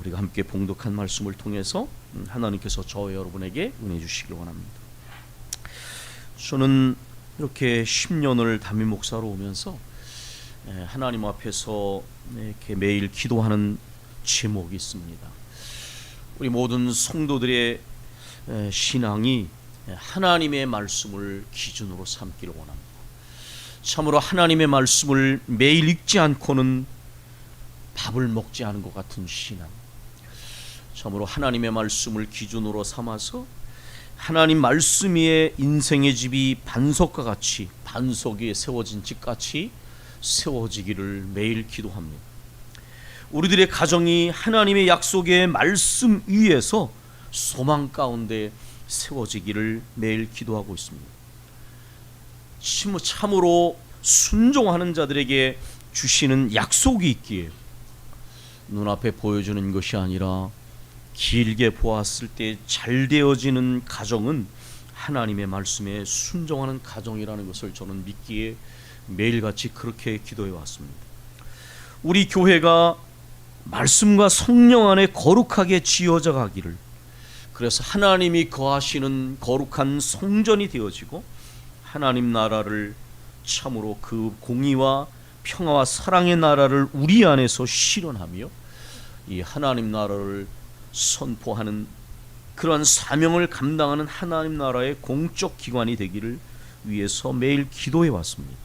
우리가 함께 봉독한 말씀을 통해서 하나님께서 저와 여러분에게 은혜 주시길 원합니다. 저는 이렇게 10년을 담임 목사로 오면서 하나님 앞에서 이렇게 매일 기도하는 제목이 있습니다. 우리 모든 성도들의 신앙이 하나님의 말씀을 기준으로 삼기를 원합니다. 참으로 하나님의 말씀을 매일 읽지 않고는 밥을 먹지 않은 것 같은 신앙, 참으로 하나님의 말씀을 기준으로 삼아서 하나님 말씀 위에 인생의 집이 반석과 같이, 반석 위에 세워진 집같이 세워지기를 매일 기도합니다. 우리들의 가정이 하나님의 약속의 말씀 위에서 소망 가운데 세워지기를 매일 기도하고 있습니다. 참으로 순종하는 자들에게 주시는 약속이 있기에 눈앞에 보여주는 것이 아니라 길게 보았을 때 잘 되어지는 가정은 하나님의 말씀에 순종하는 가정이라는 것을 저는 믿기에 매일같이 그렇게 기도해 왔습니다. 우리 교회가 말씀과 성령 안에 거룩하게 지어져 가기를, 그래서 하나님이 거하시는 거룩한 성전이 되어지고 하나님 나라를, 참으로 그 공의와 평화와 사랑의 나라를 우리 안에서 실현하며 이 하나님 나라를 선포하는 그러한 사명을 감당하는 하나님 나라의 공적 기관이 되기를 위해서 매일 기도해 왔습니다.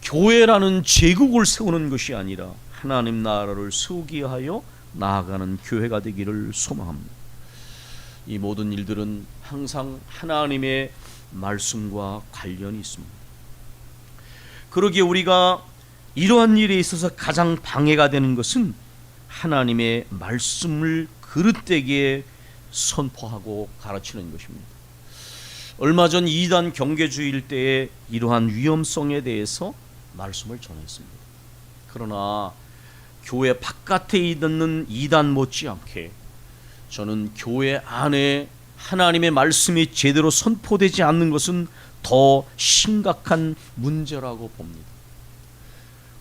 교회라는 제국을 세우는 것이 아니라 하나님 나라를 세우기 위하여 나아가는 교회가 되기를 소망합니다. 이 모든 일들은 항상 하나님의 말씀과 관련이 있습니다. 그러기에 우리가 이러한 일에 있어서 가장 방해가 되는 것은 하나님의 말씀을 그릇되게 선포하고 가르치는 것입니다. 얼마 전 이단 경계주의일 때에 이러한 위험성에 대해서 말씀을 전했습니다. 그러나 교회 바깥에 있는 이단 못지않게 저는 교회 안에 하나님의 말씀이 제대로 선포되지 않는 것은 더 심각한 문제라고 봅니다.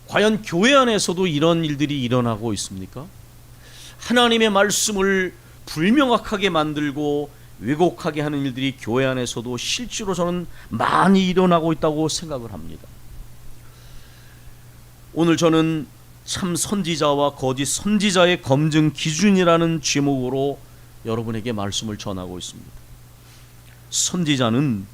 과연 교회 안에서도 이런 일들이 일어나고 있습니까? 하나님의 말씀을 불명확하게 만들고 왜곡하게 하는 일들이 교회 안에서도 실제로 저는 많이 일어나고 있다고 생각을 합니다. 오늘 저는 참 선지자와 거짓 선지자의 검증 기준이라는 제목으로 여러분에게 말씀을 전하고 있습니다. 선지자는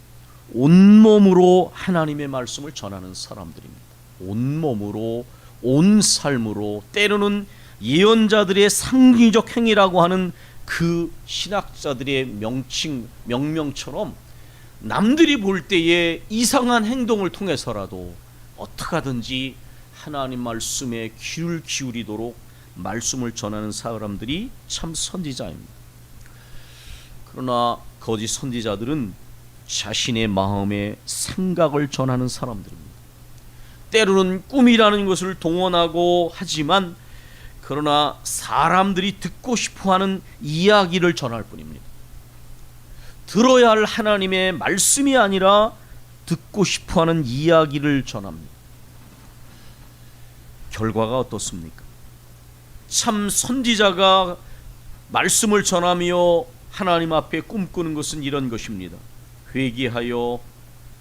온몸으로 하나님의 말씀을 전하는 사람들입니다. 온몸으로, 온 삶으로, 때로는 예언자들의 상징적 행위라고 하는 그 신학자들의 명명처럼 남들이 볼 때에 이상한 행동을 통해서라도 어떻게 하든지 하나님 말씀에 귀를 기울이도록 말씀을 전하는 사람들이 참 선지자입니다. 그러나 거짓 선지자들은 자신의 마음의 생각을 전하는 사람들입니다. 때로는 꿈이라는 것을 동원하고 하지만 그러나 사람들이 듣고 싶어하는 이야기를 전할 뿐입니다. 들어야 할 하나님의 말씀이 아니라 듣고 싶어하는 이야기를 전합니다. 결과가 어떻습니까? 참 선지자가 말씀을 전하며 하나님 앞에 꿈꾸는 것은 이런 것입니다. 회개하여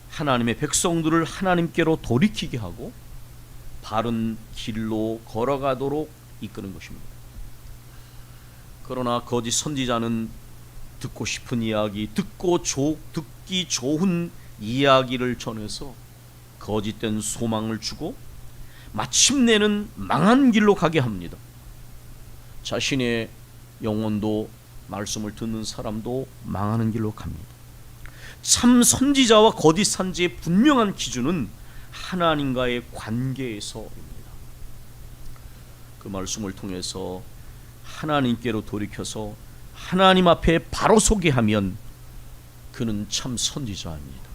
하나님의 백성들을 하나님께로 돌이키게 하고 바른 길로 걸어가도록 이끄는 것입니다. 그러나 거짓 선지자는 듣고 싶은 이야기, 듣기 좋은 이야기를 전해서 거짓된 소망을 주고 마침내는 망한 길로 가게 합니다. 자신의 영혼도, 말씀을 듣는 사람도 망하는 길로 갑니다. 참 선지자와 거짓 선지의 분명한 기준은 하나님과의 관계에서입니다. 그 말씀을 통해서 하나님께로 돌이켜서 하나님 앞에 바로 서게 하면 그는 참 선지자입니다.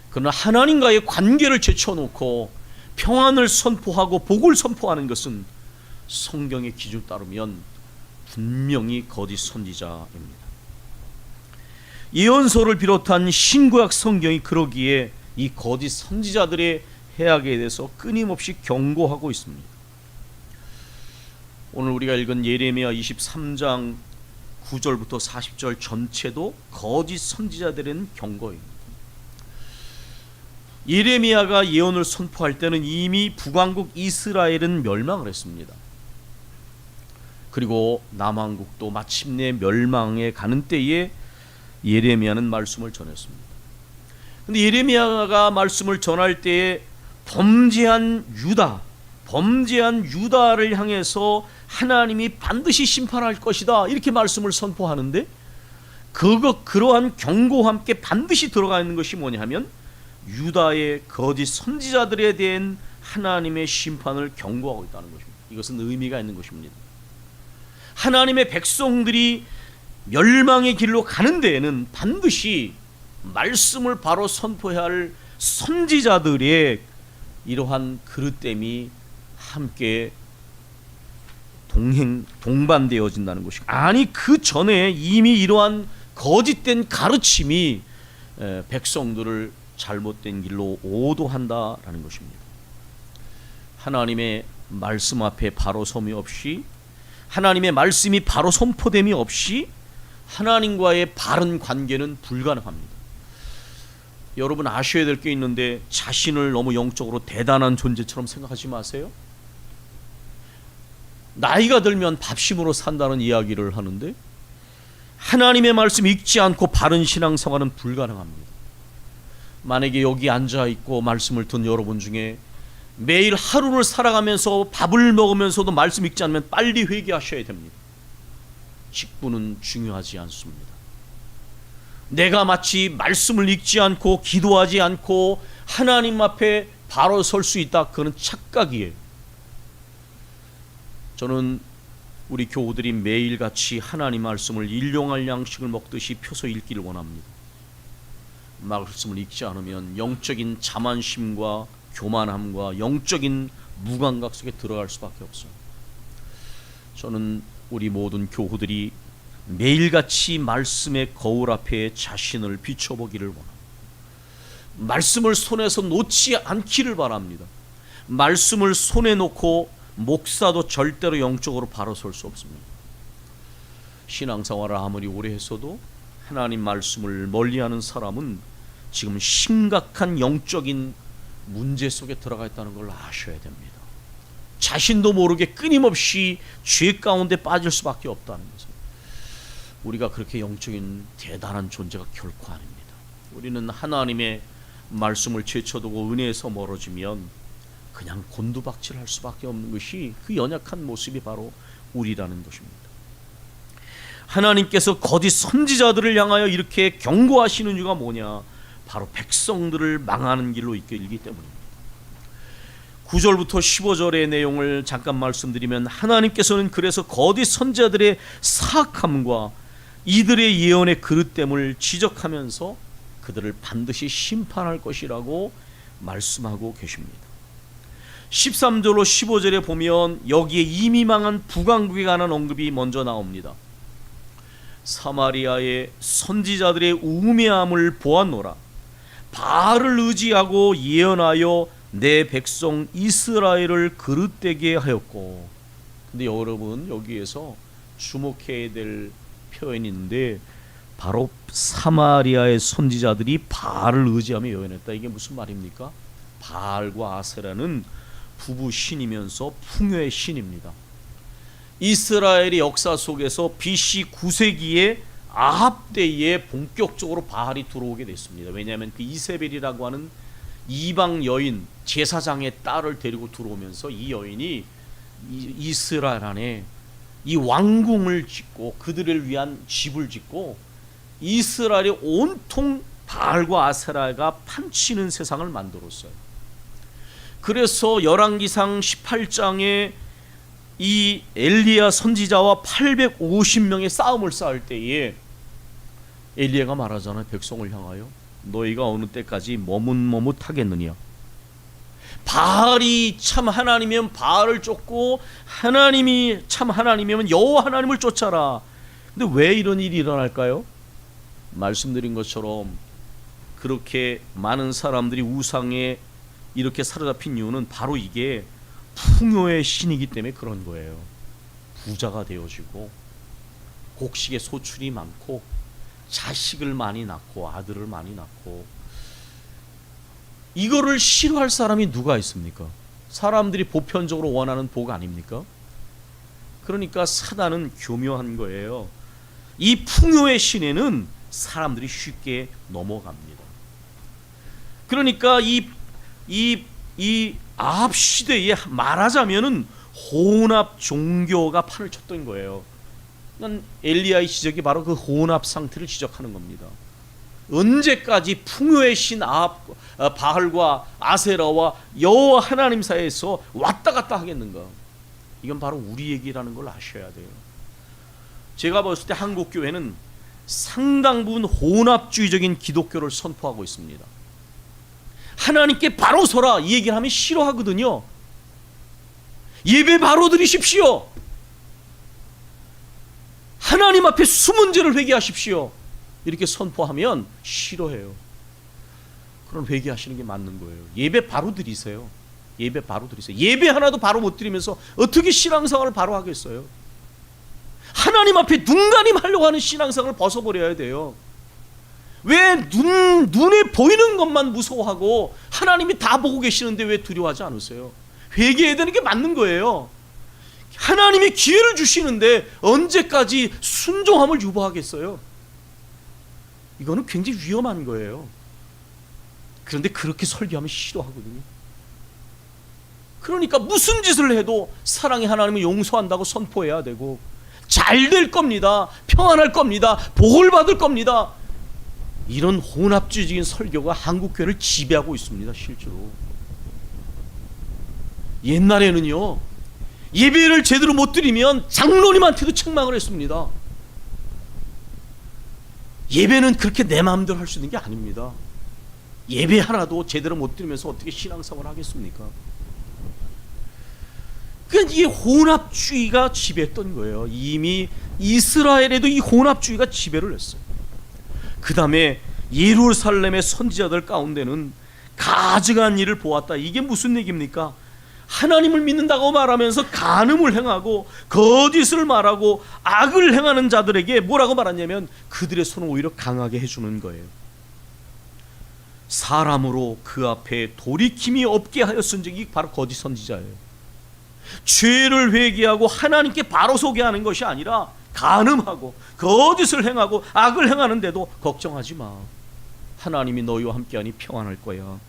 그러나 하나님과의 관계를 제쳐놓고 평안을 선포하고 복을 선포하는 것은 성경의 기준 따르면 분명히 거짓 선지자입니다. 예언서를 비롯한 신구약 성경이 그러기에 이 거짓 선지자들의 해악에 대해서 끊임없이 경고하고 있습니다. 오늘 우리가 읽은 예레미야 23장 9절부터 40절 전체도 거짓 선지자들에 대한 경고입니다. 예레미야가 예언을 선포할 때는 이미 북왕국 이스라엘은 멸망을 했습니다. 그리고 남왕국도 마침내 멸망에 가는 때에 예레미야는 말씀을 전했습니다. 근데 예레미야가 말씀을 전할 때에 범죄한 유다를 향해서 하나님이 반드시 심판할 것이다 이렇게 말씀을 선포하는데, 그러한 경고와 함께 반드시 들어가 있는 것이 뭐냐 하면 유다의 거짓 선지자들에 대한 하나님의 심판을 경고하고 있다는 것입니다. 이것은 의미가 있는 것입니다. 하나님의 백성들이 멸망의 길로 가는 데에는 반드시 말씀을 바로 선포해야 할 선지자들의 이러한 그릇됨이 함께 동반되어진다는 것이고, 아니 그 전에 이미 이러한 거짓된 가르침이 백성들을 잘못된 길로 오도한다라는 것입니다. 하나님의 말씀 앞에 바로 섬이 없이, 하나님의 말씀이 바로 선포됨이 없이 하나님과의 바른 관계는 불가능합니다. 여러분 아셔야 될 게 있는데, 자신을 너무 영적으로 대단한 존재처럼 생각하지 마세요. 나이가 들면 밥심으로 산다는 이야기를 하는데, 하나님의 말씀 읽지 않고 바른 신앙생활은 불가능합니다. 만약에 여기 앉아있고 말씀을 듣는 여러분 중에 매일 하루를 살아가면서 밥을 먹으면서도 말씀 읽지 않으면 빨리 회개하셔야 됩니다. 직분은 중요하지 않습니다. 내가 마치 말씀을 읽지 않고 기도하지 않고 하나님 앞에 바로 설 수 있다, 그건 착각이에요. 저는 우리 교우들이 매일같이 하나님 말씀을 일용할 양식을 먹듯이 펴서 읽기를 원합니다. 말씀을 읽지 않으면 영적인 자만심과 교만함과 영적인 무감각 속에 들어갈 수밖에 없어요. 저는 우리 모든 교우들이 매일같이 말씀의 거울 앞에 자신을 비춰보기를 원합니다. 말씀을 손에서 놓지 않기를 바랍니다. 말씀을 손에 놓고 목사도 절대로 영적으로 바로 설 수 없습니다. 신앙생활을 아무리 오래 했어도 하나님 말씀을 멀리하는 사람은 지금 심각한 영적인 문제 속에 들어가 있다는 걸 아셔야 됩니다. 자신도 모르게 끊임없이 죄 가운데 빠질 수밖에 없다는 것은, 우리가 그렇게 영적인 대단한 존재가 결코 아닙니다. 우리는 하나님의 말씀을 제쳐두고 은혜에서 멀어지면 그냥 곤두박질할 수밖에 없는 것이, 그 연약한 모습이 바로 우리라는 것입니다. 하나님께서 거짓 선지자들을 향하여 이렇게 경고하시는 이유가 뭐냐? 바로 백성들을 망하는 길로 이끌기 때문입니다. 9절부터 15절의 내용을 잠깐 말씀드리면, 하나님께서는 그래서 거짓 선지자들의 사악함과 이들의 예언의 그릇됨을 지적하면서 그들을 반드시 심판할 것이라고 말씀하고 계십니다. 13절로 15절에 보면 여기에 이미 망한 북왕국에 관한 언급이 먼저 나옵니다. 사마리아의 선지자들의 우매함을 보았노라. 바알을 의지하고 예언하여 내 백성 이스라엘을 그릇되게 하였고. 근데 여러분 여기에서 주목해야 될 표현이 있는데, 바로 사마리아의 선지자들이 바알을 의지하며 예언했다. 이게 무슨 말입니까? 바알과 아세라는 부부 신이면서 풍요의 신입니다. 이스라엘의 역사 속에서 BC 9세기에 아합 때에 본격적으로 바알이 들어오게 됐습니다. 왜냐하면 그 이세벨이라고 하는 이방 여인 제사장의 딸을 데리고 들어오면서 이 여인이 이스라엘 안에 이 왕궁을 짓고 그들을 위한 집을 짓고 이스라엘이 온통 바알과 아세라가 판치는 세상을 만들었어요. 그래서 열왕기상 18장에 이 엘리야 선지자와 850명의 싸움을 싸울 때에 엘리야가 말하잖아요. 백성을 향하여 너희가 어느 때까지 머뭇머뭇하겠느냐. 바알이 참 하나님이면 바알을 쫓고 하나님이 참 하나님이면 여호와 하나님을 쫓아라. 근데 왜 이런 일이 일어날까요? 말씀드린 것처럼 그렇게 많은 사람들이 우상에 이렇게 사로잡힌 이유는 바로 이게 풍요의 신이기 때문에 그런 거예요. 부자가 되어지고 곡식의 소출이 많고 자식을 많이 낳고 아들을 많이 낳고, 이거를 싫어할 사람이 누가 있습니까? 사람들이 보편적으로 원하는 복 아닙니까? 그러니까 사단은 교묘한 거예요. 이 풍요의 시내는 사람들이 쉽게 넘어갑니다. 그러니까 이 아합 시대에 말하자면은 혼합 종교가 판을 쳤던 거예요. 엘리야의 지적이 바로 그 혼합 상태를 지적하는 겁니다. 언제까지 풍요의 신 아합, 바알과 아세라와 여호와 하나님 사이에서 왔다 갔다 하겠는가? 이건 바로 우리 얘기라는 걸 아셔야 돼요. 제가 봤을 때 한국 교회는 상당 부분 혼합주의적인 기독교를 선포하고 있습니다. 하나님께 바로 서라 이 얘기를 하면 싫어하거든요. 예배 바로 드리십시오. 하나님 앞에 숨은 죄를 회개하십시오. 이렇게 선포하면 싫어해요. 그럼 회개하시는 게 맞는 거예요. 예배 바로 드리세요. 예배 바로 드리세요. 예배 하나도 바로 못 드리면서 어떻게 신앙생활을 바로 하겠어요? 하나님 앞에 눈가림 하려고 하는 신앙생활을 벗어버려야 돼요. 왜 눈에 보이는 것만 무서워하고 하나님이 다 보고 계시는데 왜 두려워하지 않으세요? 회개해야 되는 게 맞는 거예요. 하나님이 기회를 주시는데 언제까지 순종함을 유보하겠어요? 이거는 굉장히 위험한 거예요. 그런데 그렇게 설교하면 싫어하거든요. 그러니까 무슨 짓을 해도 사랑의 하나님을 용서한다고 선포해야 되고, 잘 될 겁니다, 평안할 겁니다, 복을 받을 겁니다, 이런 혼합주의적인 설교가 한국교회를 지배하고 있습니다. 실제로 옛날에는요, 예배를 제대로 못 드리면 장로님한테도 책망을 했습니다. 예배는 그렇게 내 마음대로 할 수 있는 게 아닙니다. 예배 하나도 제대로 못 드리면서 어떻게 신앙생활을 하겠습니까? 그러니까 이게 혼합주의가 지배했던 거예요. 이미 이스라엘에도 이 혼합주의가 지배를 했어요. 그 다음에 예루살렘의 선지자들 가운데는 가증한 일을 보았다. 이게 무슨 얘기입니까? 하나님을 믿는다고 말하면서 간음을 행하고 거짓을 말하고 악을 행하는 자들에게 뭐라고 말하냐면 그들의 손을 오히려 강하게 해주는 거예요. 사람으로 그 앞에 돌이킴이 없게 하였은즉, 바로 거짓 선지자예요. 죄를 회개하고 하나님께 바로 서게 하는 것이 아니라 간음하고 거짓을 행하고 악을 행하는데도 걱정하지 마, 하나님이 너희와 함께하니 평안할 거야.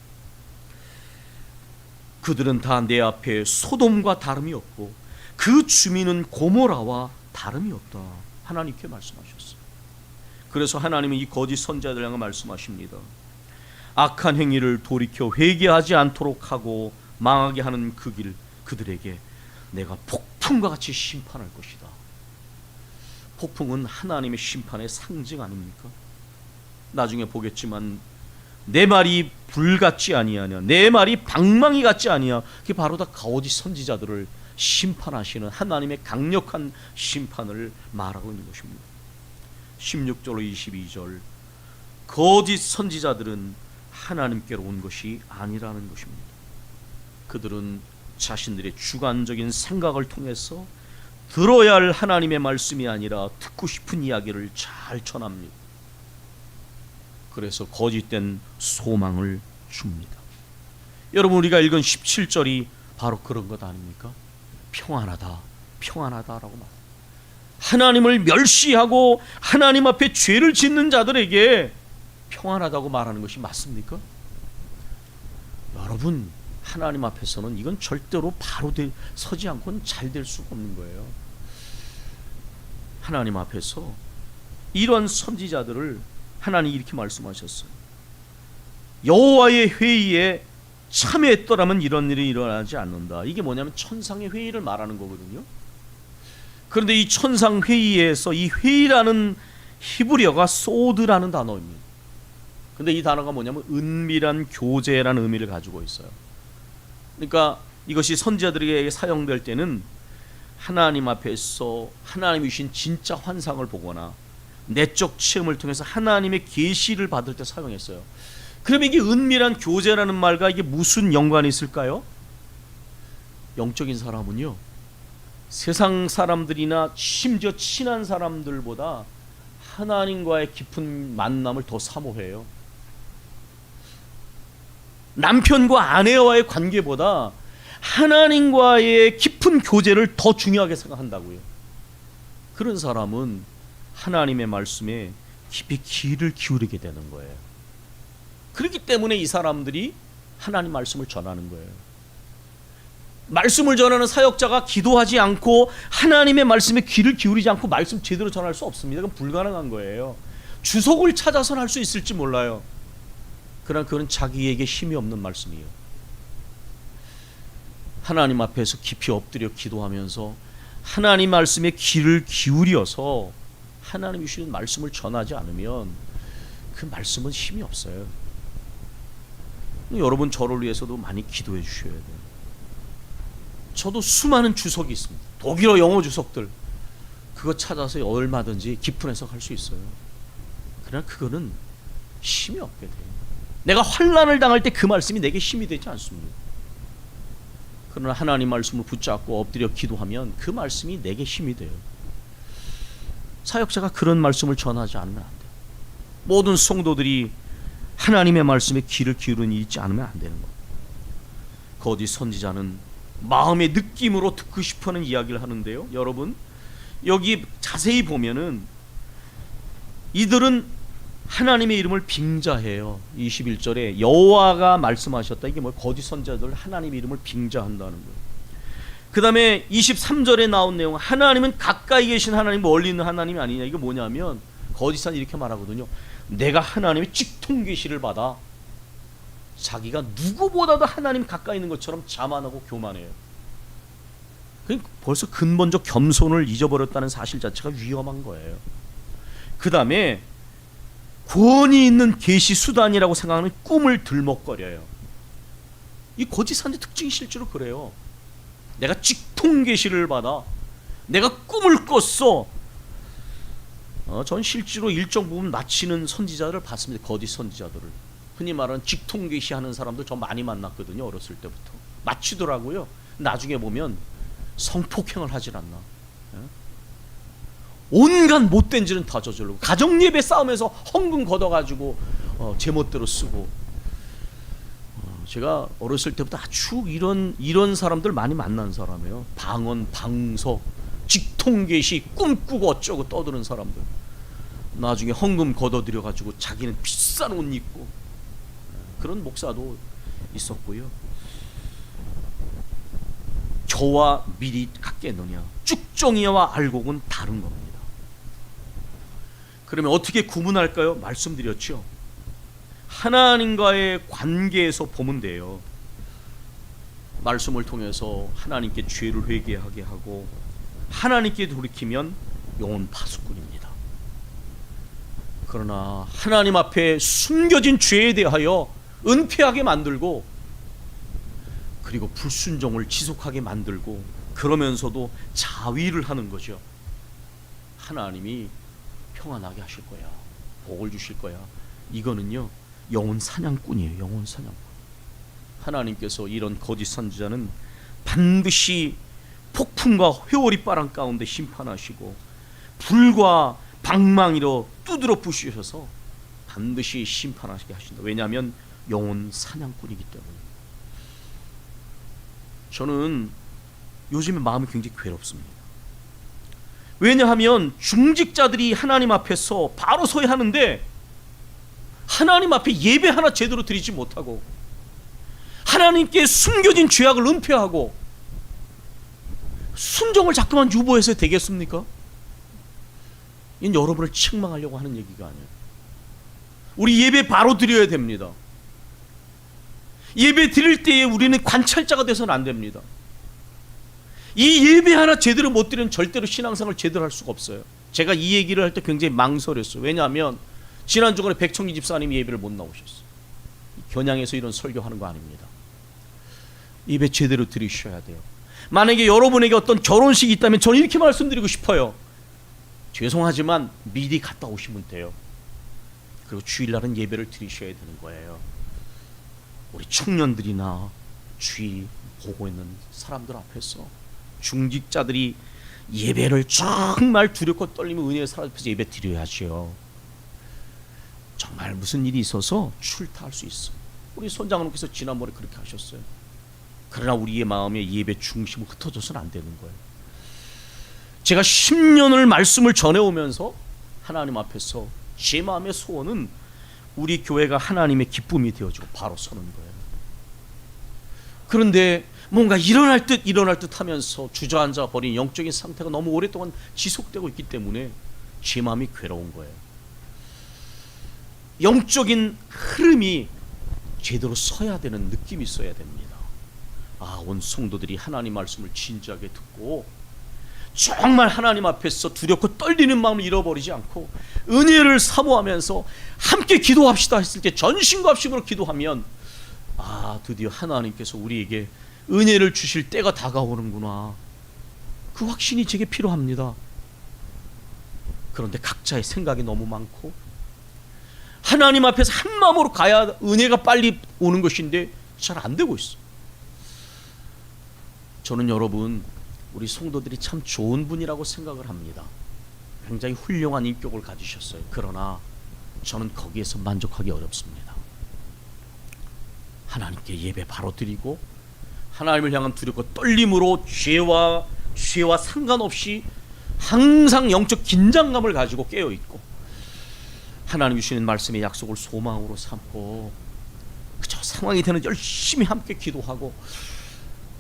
그들은 다 내 앞에 소돔과 다름이 없고 그 주민은 고모라와 다름이 없다. 하나님께 말씀하셨어요. 그래서 하나님은 이 거짓 선지자들 향해 말씀하십니다. 악한 행위를 돌이켜 회개하지 않도록 하고 망하게 하는 그 길, 그들에게 내가 폭풍과 같이 심판할 것이다. 폭풍은 하나님의 심판의 상징 아닙니까? 나중에 보겠지만 내 말이 불같지 아니하냐, 내 말이 방망이 같지 아니하, 그게 바로 다 거짓 선지자들을 심판하시는 하나님의 강력한 심판을 말하고 있는 것입니다. 16절로 22절, 거짓 선지자들은 하나님께로 온 것이 아니라는 것입니다. 그들은 자신들의 주관적인 생각을 통해서 들어야 할 하나님의 말씀이 아니라 듣고 싶은 이야기를 잘 전합니다. 그래서 거짓된 소망을 줍니다. 여러분, 우리가 읽은 17절이 바로 그런 것 아닙니까? 평안하다, 평안하다라고 말합니다. 하나님을 멸시하고 하나님 앞에 죄를 짓는 자들에게 평안하다고 말하는 것이 맞습니까? 여러분, 하나님 앞에서는 이건 절대로 바로 서지 않고는 잘 될 수가 없는 거예요. 하나님 앞에서 이런 선지자들을 하나님이 이렇게 말씀하셨어요. 여호와의 회의에 참여했더라면 이런 일이 일어나지 않는다. 이게 뭐냐면 천상의 회의를 말하는 거거든요. 그런데 이 천상 회의에서 이 회의라는 히브리어가 소드라는 단어입니다. 근데 이 단어가 뭐냐면 은밀한 교제라는 의미를 가지고 있어요. 그러니까 이것이 선지자들에게 사용될 때는 하나님 앞에서 하나님이 주신 진짜 환상을 보거나 내적 체험을 통해서 하나님의 계시를 받을 때 사용했어요. 그러면 이게 은밀한 교제라는 말과 이게 무슨 연관이 있을까요? 영적인 사람은요, 세상 사람들이나 심지어 친한 사람들보다 하나님과의 깊은 만남을 더 사모해요. 남편과 아내와의 관계보다 하나님과의 깊은 교제를 더 중요하게 생각한다고요. 그런 사람은 하나님의 말씀에 깊이 귀를 기울이게 되는 거예요. 그렇기 때문에 이 사람들이 하나님 말씀을 전하는 거예요. 말씀을 전하는 사역자가 기도하지 않고 하나님의 말씀에 귀를 기울이지 않고 말씀 제대로 전할 수 없습니다. 그건 불가능한 거예요. 주석을 찾아서는 할 수 있을지 몰라요. 그러나 그건 자기에게 힘이 없는 말씀이에요. 하나님 앞에서 깊이 엎드려 기도하면서 하나님 말씀에 귀를 기울여서 하나님이 주시는 말씀을 전하지 않으면 그 말씀은 힘이 없어요. 여러분, 저를 위해서도 많이 기도해 주셔야 돼요. 저도 수많은 주석이 있습니다. 독일어, 영어 주석들, 그거 찾아서 얼마든지 깊은 해석할 수 있어요. 그러나 그거는 힘이 없게 돼요. 내가 환난을 당할 때 그 말씀이 내게 힘이 되지 않습니다. 그러나 하나님 말씀을 붙잡고 엎드려 기도하면 그 말씀이 내게 힘이 돼요. 사역자가 그런 말씀을 전하지 않으면 안 돼요. 모든 성도들이 하나님의 말씀에 귀를 기울이는 일이 있지 않으면 안 되는 겁니다. 거짓 선지자는 마음의 느낌으로 듣고 싶어하는 이야기를 하는데요. 여러분, 여기 자세히 보면은 이들은 하나님의 이름을 빙자해요. 21절에 여호와가 말씀하셨다. 이게 뭐 거짓 선지자들 하나님의 이름을 빙자한다는 거예요. 그 다음에 23절에 나온 내용, 하나님은 가까이 계신 하나님, 멀리 있는 하나님이 아니냐. 이게 뭐냐면 거짓 선지자 이렇게 말하거든요. 내가 하나님의 직통 계시를 받아 자기가 누구보다도 하나님 가까이 있는 것처럼 자만하고 교만해요. 벌써 근본적 겸손을 잊어버렸다는 사실 자체가 위험한 거예요. 그 다음에 권위 있는 계시 수단이라고 생각하는 꿈을 들먹거려요. 이 거짓 선지자 특징이 실제로 그래요. 내가 직통 계시를 받아, 내가 꿈을 꿨어. 전 실제로 일정 부분 맞히는 선지자를 봤습니다. 거짓 선지자들을. 흔히 말하는 직통 계시하는 사람들 저 많이 만났거든요. 어렸을 때부터 맞추더라고요. 나중에 보면 성폭행을 하질 않나. 온갖 못된 짓은 다 저지르고 가정예배 싸움에서 헌금 걷어가지고 제멋대로 쓰고. 제가 어렸을 때부터 아주 이런 사람들 많이 만난 사람이에요. 방언, 방석, 직통계시 꿈꾸고 어쩌고 떠드는 사람들. 나중에 헌금 걷어들여가지고 자기는 비싼 옷 입고 그런 목사도 있었고요. 저와 미리 같겠느냐. 쭉정이와 알곡은 다른 겁니다. 그러면 어떻게 구분할까요? 말씀드렸죠. 하나님과의 관계에서 보면 돼요. 말씀을 통해서 하나님께 죄를 회개하게 하고 하나님께 돌이키면 영혼 파수꾼입니다. 그러나 하나님 앞에 숨겨진 죄에 대하여 은폐하게 만들고 그리고 불순종을 지속하게 만들고 그러면서도 자위를 하는 거죠. 하나님이 평안하게 하실 거야, 복을 주실 거야. 이거는요 영혼 사냥꾼이에요. 영혼 사냥꾼. 하나님께서 이런 거짓 선지자는 반드시 폭풍과 회오리 바람 가운데 심판하시고 불과 방망이로 두드러 부시셔서 반드시 심판하시게 하신다. 왜냐하면 영혼 사냥꾼이기 때문에. 저는 요즘에 마음이 굉장히 괴롭습니다. 왜냐하면 중직자들이 하나님 앞에서 바로 서야 하는데 하나님 앞에 예배 하나 제대로 드리지 못하고 하나님께 숨겨진 죄악을 은폐하고 순종을 자꾸만 유보해서 되겠습니까? 이건 여러분을 책망하려고 하는 얘기가 아니에요. 우리 예배 바로 드려야 됩니다. 예배 드릴 때에 우리는 관찰자가 돼서는 안 됩니다. 이 예배 하나 제대로 못 드리면 절대로 신앙생활을 제대로 할 수가 없어요. 제가 이 얘기를 할 때 굉장히 망설였어요. 왜냐하면 지난 주간에 백청기 집사님이 예배를 못 나오셨어요. 겨냥해서 이런 설교하는 거 아닙니다. 예배 제대로 드리셔야 돼요. 만약에 여러분에게 어떤 결혼식이 있다면 저는 이렇게 말씀드리고 싶어요. 죄송하지만 미리 갔다 오시면 돼요. 그리고 주일날은 예배를 드리셔야 되는 거예요. 우리 청년들이나 주위 보고 있는 사람들 앞에서 중직자들이 예배를 정말 두렵고 떨리며 은혜의 사람 앞에서 예배 드려야지요. 정말 무슨 일이 있어서 출타할 수 있어. 우리 손장로께서 지난번에 그렇게 하셨어요. 그러나 우리의 마음에 예배 중심은 흩어져서는 안 되는 거예요. 제가 10년을 말씀을 전해오면서 하나님 앞에서 제 마음의 소원은 우리 교회가 하나님의 기쁨이 되어주고 바로 서는 거예요. 그런데 뭔가 일어날 듯 하면서 주저앉아 버린 영적인 상태가 너무 오랫동안 지속되고 있기 때문에 제 마음이 괴로운 거예요. 영적인 흐름이 제대로 서야 되는 느낌이 있어야 됩니다. 온 성도들이 하나님 말씀을 진지하게 듣고 정말 하나님 앞에서 두렵고 떨리는 마음을 잃어버리지 않고 은혜를 사모하면서 함께 기도합시다 했을 때 전심과 합심으로 기도하면 드디어 하나님께서 우리에게 은혜를 주실 때가 다가오는구나. 그 확신이 제게 필요합니다. 그런데 각자의 생각이 너무 많고 하나님 앞에서 한 마음으로 가야 은혜가 빨리 오는 것인데 잘 안 되고 있어. 저는 여러분 우리 성도들이 참 좋은 분이라고 생각을 합니다. 굉장히 훌륭한 인격을 가지셨어요. 그러나 저는 거기에서 만족하기 어렵습니다. 하나님께 예배 바로 드리고 하나님을 향한 두렵고 떨림으로 죄와 상관없이 항상 영적 긴장감을 가지고 깨어있고 하나님 주시는 말씀의 약속을 소망으로 삼고 그저 상황이 되는 열심히 함께 기도하고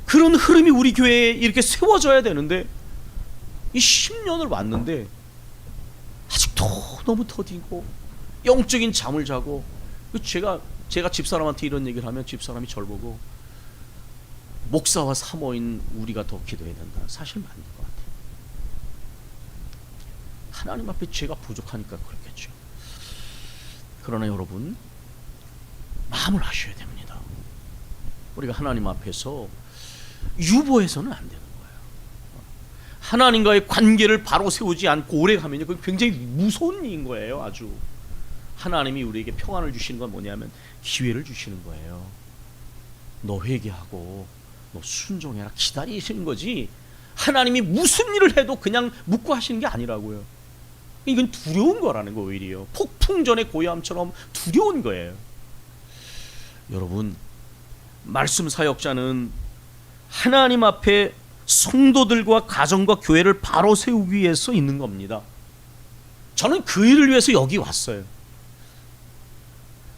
그런 흐름이 우리 교회에 이렇게 세워져야 되는데 이 10년을 왔는데 아직도 너무 더디고 영적인 잠을 자고 제가 집사람한테 이런 얘기를 하면 집사람이 절 보고 목사와 사모인 우리가 더 기도해야 된다. 사실 맞는 것 같아요. 하나님 앞에 제가 부족하니까 그렇겠죠. 그러나 여러분 마음을 하셔야 됩니다. 우리가 하나님 앞에서 유보해서는 안 되는 거예요. 하나님과의 관계를 바로 세우지 않고 오래 가면요, 그건 굉장히 무서운 일인 거예요. 아주 하나님이 우리에게 평안을 주시는 건 뭐냐면 기회를 주시는 거예요. 너 회개하고 너 순종해라 기다리시는 거지 하나님이 무슨 일을 해도 그냥 묵고 하시는 게 아니라고요. 이건 두려운 거라는 거. 오히려 폭풍전의 고요함처럼 두려운 거예요. 여러분 말씀 사역자는 하나님 앞에 성도들과 가정과 교회를 바로 세우기 위해서 있는 겁니다. 저는 그 일을 위해서 여기 왔어요.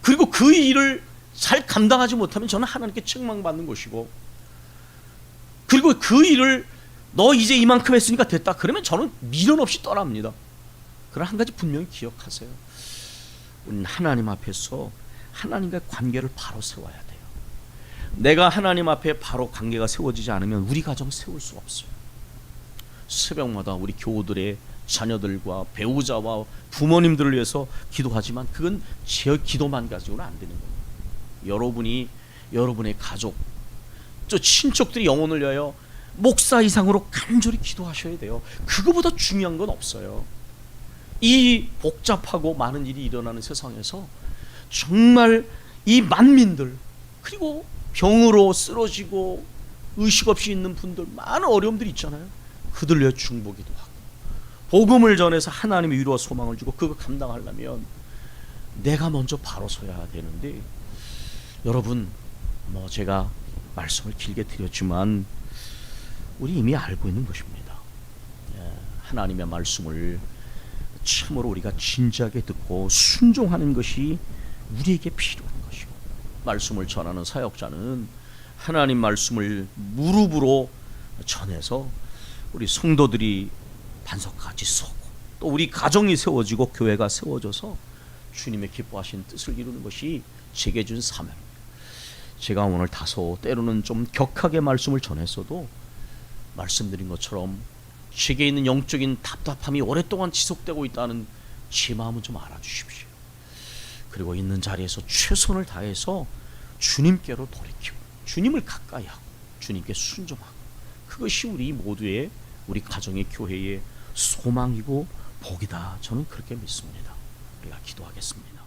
그리고 그 일을 잘 감당하지 못하면 저는 하나님께 책망받는 것이고, 그리고 그 일을 너 이제 이만큼 했으니까 됐다 그러면 저는 미련 없이 떠납니다. 그러나 한 가지 분명히 기억하세요. 우리는 하나님 앞에서 하나님과의 관계를 바로 세워야 돼요. 내가 하나님 앞에 바로 관계가 세워지지 않으면 우리 가정 세울 수 없어요. 새벽마다 우리 교우들의 자녀들과 배우자와 부모님들을 위해서 기도하지만 그건 제 기도만 가지고는 안 되는 거예요. 여러분이 여러분의 가족, 저 친척들이 영혼을 위하여 목사 이상으로 간절히 기도하셔야 돼요. 그거보다 중요한 건 없어요. 이 복잡하고 많은 일이 일어나는 세상에서 정말 이 만민들, 그리고 병으로 쓰러지고 의식 없이 있는 분들, 많은 어려움들이 있잖아요. 그들 위해 중보기도 하고 복음을 전해서 하나님의 위로와 소망을 주고 그거 감당하려면 내가 먼저 바로 서야 되는데, 여러분 제가 말씀을 길게 드렸지만 우리 이미 알고 있는 것입니다. 하나님의 말씀을 참으로 우리가 진지하게 듣고 순종하는 것이 우리에게 필요한 것이고, 말씀을 전하는 사역자는 하나님 말씀을 무릎으로 전해서 우리 성도들이 반석같이 서고 또 우리 가정이 세워지고 교회가 세워져서 주님의 기뻐하신 뜻을 이루는 것이 제게 준 사명입니다. 제가 오늘 다소 때로는 좀 격하게 말씀을 전했어도 말씀드린 것처럼 제게 있는 영적인 답답함이 오랫동안 지속되고 있다는 제 마음은 좀 알아주십시오. 그리고 있는 자리에서 최선을 다해서 주님께로 돌이키고 주님을 가까이 하고 주님께 순종하고, 그것이 우리 모두의, 우리 가정의 교회의 소망이고 복이다. 저는 그렇게 믿습니다. 우리가 기도하겠습니다.